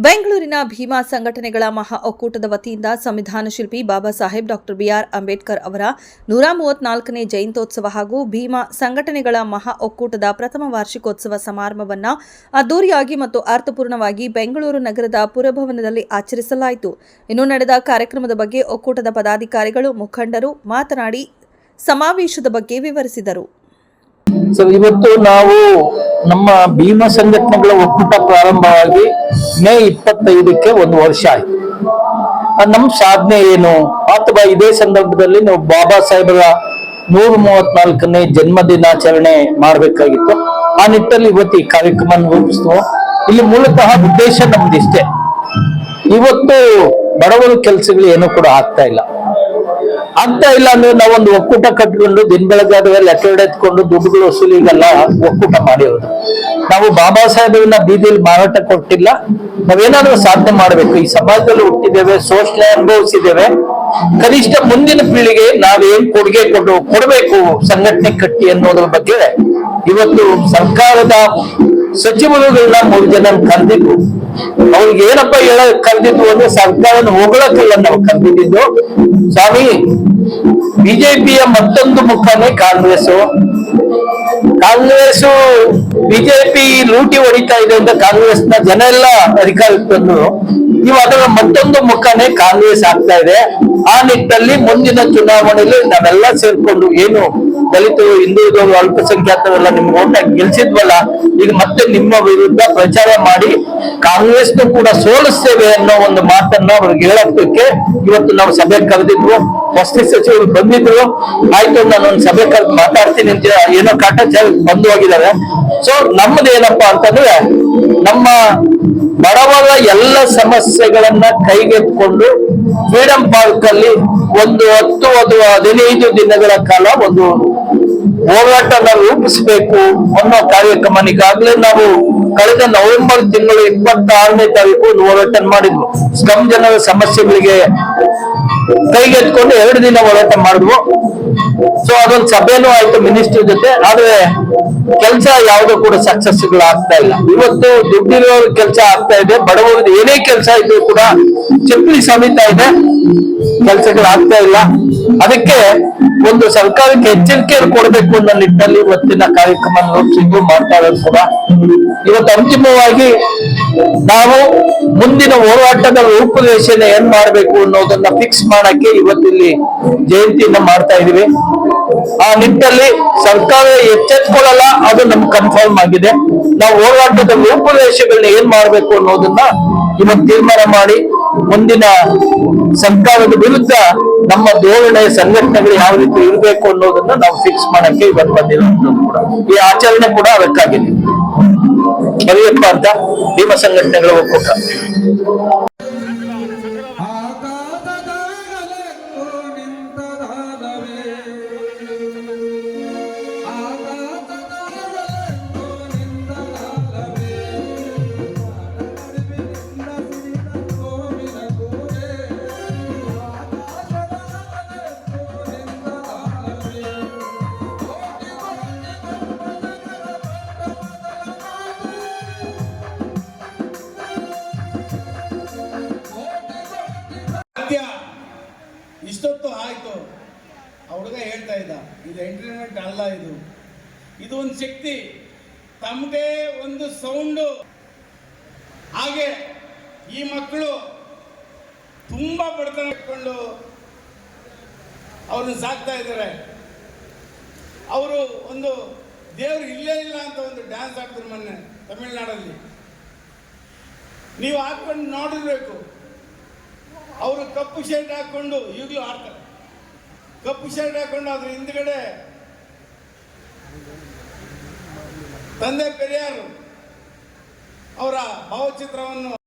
ಬೆಂಗಳೂರಿನ ಭೀಮಾ ಸಂಘಟನೆಗಳ ಮಹಾ ಒಕ್ಕೂಟದ ವತಿಯಿಂದ ಸಂವಿಧಾನ ಶಿಲ್ಪಿ ಬಾಬಾ ಸಾಹೇಬ್ ಡಾ ಬಿಆರ್ ಅಂಬೇಡ್ಕರ್ ಅವರ 134ನೇ ಜಯಂತ್ಯೋತ್ಸವ ಹಾಗೂ ಭೀಮಾ ಸಂಘಟನೆಗಳ ಮಹಾ ಒಕ್ಕೂಟದ ಪ್ರಥಮ ವಾರ್ಷಿಕೋತ್ಸವ ಸಮಾರಂಭವನ್ನು ಅದ್ದೂರಿಯಾಗಿ ಮತ್ತು ಅರ್ಥಪೂರ್ಣವಾಗಿ ಬೆಂಗಳೂರು ನಗರದ ಪುರಭವನದಲ್ಲಿ ಆಚರಿಸಲಾಯಿತು. ಇನ್ನು ನಡೆದ ಕಾರ್ಯಕ್ರಮದ ಬಗ್ಗೆ ಒಕ್ಕೂಟದ ಪದಾಧಿಕಾರಿಗಳು ಮುಖಂಡರು ಮಾತನಾಡಿ ಸಮಾವೇಶದ ಬಗ್ಗೆ ವಿವರಿಸಿದರು. ಇವತ್ತು ನಾವು ನಮ್ಮ ಭೀಮಾ ಸಂಘಟನೆಗಳ ಒಕ್ಕೂಟ ಪ್ರಾರಂಭವಾಗಿ ಮೇ 25ಕ್ಕೆ 1 ವರ್ಷ ಆಯ್ತು. ನಮ್ಮ ಸಾಧನೆ ಏನು ಅಥವಾ ಇದೇ ಸಂದರ್ಭದಲ್ಲಿ ನಾವು ಬಾಬಾ ಸಾಹೇಬರ 134ನೇ ಜನ್ಮ ದಿನಾಚರಣೆ ಮಾಡಬೇಕಾಗಿತ್ತು. ಆ ನಿಟ್ಟಲ್ಲಿ ಇವತ್ತು ಈ ಕಾರ್ಯಕ್ರಮ ರೂಪಿಸ್ತೇವೆ. ಇಲ್ಲಿ ಮೂಲತಃ ಉದ್ದೇಶ ನಮ್ದಿಷ್ಟೇ. ಇವತ್ತು ಬಡವರ ಕೆಲಸಗಳು ಏನೂ ಕೂಡ ಆಗ್ತಾ ಇಲ್ಲ ಅಂದ್ರೆ ನಾವೊಂದು ಒಕ್ಕೂಟ ಕಟ್ಕೊಂಡು ದಿನ ಬೆಳಗಾದ್ರೆ ಲೆಕ್ಕ ಎತ್ಕೊಂಡು ದುಡ್ಡುಗಳು ವಸೂಲಿಗೆಲ್ಲ ಒಕ್ಕೂಟ ಮಾಡಿರೋದು. ನಾವು ಬಾಬಾ ಸಾಹೇಬರನ್ನ ಬೀದಿಯಲ್ಲಿ ಮಾರಾಟ ಕೊಟ್ಟಿಲ್ಲ. ನಾವೇನಾದ್ರೂ ಸಾಧನೆ ಮಾಡ್ಬೇಕು. ಈ ಸಮಾಜದಲ್ಲಿ ಹುಟ್ಟಿದ್ದೇವೆ, ಶೋಷಣೆ ಅನುಭವಿಸಿದ್ದೇವೆ. ಕನಿಷ್ಠ ಮುಂದಿನ ಪೀಳಿಗೆ ನಾವೇನ್ ಕೊಡುಗೆ ಕೊಡಬೇಕು ಸಂಘಟನೆ ಕಟ್ಟಿ ಅನ್ನೋದ್ರ ಬಗ್ಗೆ ಇವತ್ತು ಸರ್ಕಾರದ ಸಚಿವರುಗಳನ್ನ 3 ಜನ ಕರೆದಿದ್ದು. ಅವ್ರಿಗೆ ಏನಪ್ಪ ಕರೆದಿದ್ದು ಅಂದ್ರೆ ಸರ್ಕಾರನ ಹೊಗಳಕ್ಕೆಲ್ಲ ನಾವು ಕರೆದಿದ್ದು. ಸ್ವಾಮಿ, ಬಿಜೆಪಿಯ ಮತ್ತೊಂದು ಮುಖನೇ ಕಾಂಗ್ರೆಸ್ ಬಿಜೆಪಿ ಲೂಟಿ ಹೊಡಿತಾ ಇದೆ ಅಂತ ಕಾಂಗ್ರೆಸ್ನ ಜನ ಎಲ್ಲ ಅಧಿಕಾರಕ್ಕೆ ಬಂದು ನೀವು ಅದರ ಮತ್ತೊಂದು ಮುಖನೇ ಕಾಂಗ್ರೆಸ್ ಆಗ್ತಾ ಇದೆ. ಆ ನಿಟ್ಟಿನಲ್ಲಿ ಮುಂದಿನ ಚುನಾವಣೆಯಲ್ಲಿ ನಾವೆಲ್ಲ ಸೇರ್ಕೊಂಡು ಏನು ದಲಿತರು, ಹಿಂದುಳಿದವರು, ಅಲ್ಪಸಂಖ್ಯಾತರೆಲ್ಲ ನಿಮ್ ಓಟ್ ಗೆಲ್ಸಿದ್ವಲ್ಲ, ಈಗ ಮತ್ತೆ ನಿಮ್ಮ ವಿರುದ್ಧ ಪ್ರಚಾರ ಮಾಡಿ ಕಾಂಗ್ರೆಸ್ನು ಕೂಡ ಸೋಲಿಸ್ತೇವೆ ಅನ್ನೋ ಒಂದು ಮಾತನ್ನ ಅವ್ರಿಗೆ ಹೇಳೋದಕ್ಕೆ ಇವತ್ತು ನಾವು ಸಭೆ ಕರೆದಿದ್ವು. ವಸತಿ ಸಚಿವರು ಬಂದಿದ್ರು. ಆಯ್ತು, ನಾನೊಂದು ಸಭೆ ಕರೆದು ಮಾತಾಡ್ತೀನಿ ಅಂತ ಏನೋ ಕಾಟಾಚಾರ ಬಂದು ಹೋಗಿದ್ದಾರೆ. ಸೊ ನಮ್ಮದು ಏನಪ್ಪಾ ಅಂತಂದ್ರೆ, ನಮ್ಮ ಬಡವರ ಎಲ್ಲ ಸಮಸ್ಯೆಗಳನ್ನ ಕೈಗೆತ್ಕೊಂಡು ಫ್ರೀಡಂ ಪಾರ್ಕ್ ಅಲ್ಲಿ ಒಂದು 10 ಅಥವಾ 15 ದಿನಗಳ ಕಾಲ ಒಂದು ಹೋರಾಟನ ರೂಪಿಸಬೇಕು ಅನ್ನೋ ಕಾರ್ಯಕ್ರಮ ಈಗಾಗಲೇ ನಾವು ಕಳೆದ ನವೆಂಬರ್ ತಿಂಗಳು 26ನೇ ತಾರೀಕು ಒಂದು ಹೋರಾಟ ಮಾಡಿದ್ವು. ಸ್ಲಂ ಜನರ ಸಮಸ್ಯೆಗಳಿಗೆ ಕೈಗೆತ್ಕೊಂಡು 2 ದಿನ ಹೋರಾಟ ಮಾಡಿದ್ವು. ಸೊ ಅದೊಂದು ಸಭೆನೂ ಆಯ್ತು ಮಿನಿಸ್ಟರ್ ಜೊತೆ. ಆದ್ರೆ ಕೆಲಸ ಯಾವುದು ಕೂಡ ಸಕ್ಸಸ್ಗಳು ಆಗ್ತಾ ಇಲ್ಲ. ಇವತ್ತು ದುಡ್ಡಿರೋರ ಕೆಲಸ ಆಗ್ತಾ ಇದೆ, ಬಡವರದ್ದು ಏನೇ ಕೆಲಸ ಇದ್ರೂ ಕೂಡ ಚಪ್ಪಲಿ ಸಮಿತಾ ಇದೆ, ಕೆಲಸಗಳು ಆಗ್ತಾ ಇಲ್ಲ. ಅದಕ್ಕೆ ಒಂದು ಸರ್ಕಾರಕ್ಕೆ ಎಚ್ಚರಿಕೆ ಕೊಡಬೇಕು ಅನ್ನೋ ನಿಟ್ಟಿನಲ್ಲಿ ಇವತ್ತಿನ ಕಾರ್ಯಕ್ರಮ ರೂಪಿಸಿದ್ದು ಮಾಡ್ತಾ ಇರೋದು ಕೂಡ. ಇವತ್ತು ಅಂತಿಮವಾಗಿ ನಾವು ಮುಂದಿನ ಹೋರಾಟದ ರೂಪುರೇಷೆನ ಏನ್ ಮಾಡ್ಬೇಕು ಅನ್ನೋದನ್ನ ಫಿಕ್ಸ್ ಮಾಡಕ್ಕೆ ಇವತ್ತಿಲ್ಲಿ ಜಯಂತಿಯನ್ನ ಮಾಡ್ತಾ ಇದೀವಿ. ಆ ನಿಟ್ಟಿನಲ್ಲಿ ಸರ್ಕಾರ ಎಚ್ಚೆತ್ಕೊಳ್ಳಲ್ಲ, ಅದು ನಮ್ಗೆ ಕನ್ಫರ್ಮ್ ಆಗಿದೆ. ನಾವು ಹೋರಾಟದ ರೂಪುರೇಷೆಗಳನ್ನ ಏನ್ ಮಾಡ್ಬೇಕು ಅನ್ನೋದನ್ನ ಇವತ್ತು ತೀರ್ಮಾನ ಮಾಡಿ ಮುಂದಿನ ಸರ್ಕಾರದ ವಿರುದ್ಧ ನಮ್ಮ ಧೋರಣೆ, ಸಂಘಟನೆಗಳು ಯಾವ ರೀತಿ ಇರಬೇಕು ಅನ್ನೋದನ್ನ ನಾವು ಫಿಕ್ಸ್ ಮಾಡಕ್ಕೆ ಇವತ್ತು ಬಂದಿರೋದು ಕೂಡ. ಈ ಆಚರಣೆ ಕೂಡ ಅದಕ್ಕಾಗಿದೆ. ಕರಿಯಪ್ಪ ಅಂತ ಭೀಮಾ ಸಂಘಟನೆಗಳ ಒಕ್ಕೂಟ. ಇಷ್ಟೊತ್ತು ಆಯ್ತು. ಆ ಹುಡುಗ ಹೇಳ್ತಾ ಇದ್ದ, ಇದು ಎಂಟರ್ಟೈನ್ಮೆಂಟ್ ಅಲ್ಲ, ಇದು ಒಂದು ಶಕ್ತಿ, ತಮಗೆ ಒಂದು ಸೌಂಡು. ಹಾಗೆ ಈ ಮಕ್ಕಳು ತುಂಬಾ ಬಡತನ ಇಟ್ಕೊಂಡು ಅವ್ರನ್ನ ಸಾಕ್ತಾ ಇದ್ದಾರೆ. ಅವರು ಒಂದು ದೇವರು ಇಲ್ಲೇ ಇಲ್ಲ ಅಂತ ಒಂದು ಡ್ಯಾನ್ಸ್ ಆಡ್ತಾರೆ ಮೊನ್ನೆ ತಮಿಳ್ನಾಡಲ್ಲಿ. ನೀವು ಹಾಕೊಂಡು ನೋಡಿರ್ಬೇಕು. ಅವರು ಕಪ್ಪು ಶರ್ಟ್ ಹಾಕೊಂಡು ಈಗಲೂ ಆಡ್ತಾರೆ. ಕಪ್ಪು ಶರ್ಟ್ ಹಾಕೊಂಡು ಅದ್ರ ಹಿಂದ್ಗಡೆ ತಂದೆ ಪೆರಿಯಾರ್ ಅವರ ಭಾವಚಿತ್ರವನ್ನು